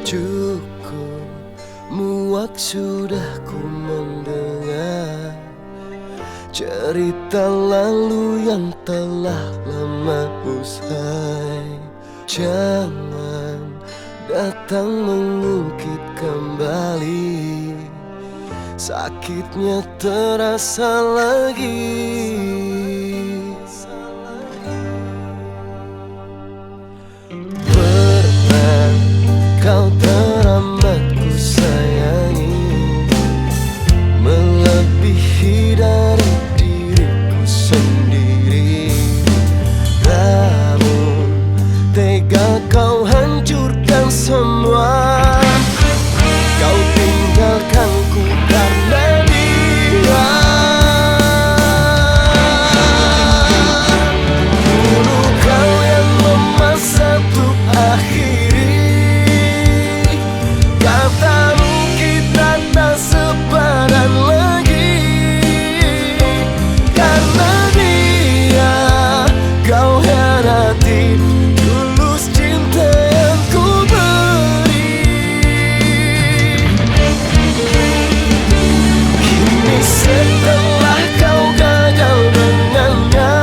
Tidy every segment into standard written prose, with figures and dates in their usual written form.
Cukup muak sudah ku mendengar cerita lalu yang telah lama usai. Jangan datang mengungkit kembali, sakitnya terasa lagi. Pernah kau teramat ku sayangi, melebihi dari diriku sendiri. Namun tega kau hancurkan semua. Kau tinggalkanku karena dia. Dulu kau yang memaksa untuk akhiri. Katamu kita tak sepadan lagi. Karena dia kau hianati tulus cinta yang ku beri. Kini setelah kau gagal dengannya,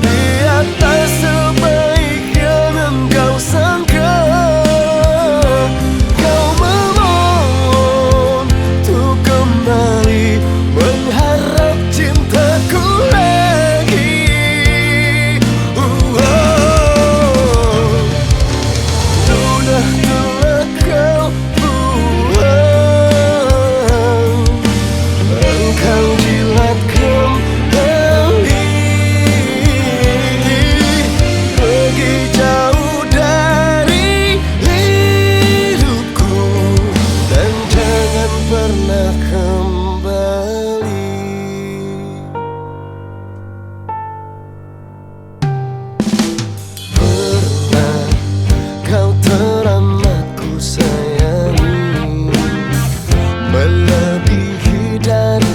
dia tak sebaik yang engkau sangka. Kau memohon untuk kembali mengharap cintaku lagi. Sudah telah kau buang, engkau jilat kembali. Pergi jauh dari hidupku dan jangan pernah kembali. Pernah kau teramat ku sayangi, melebihi dari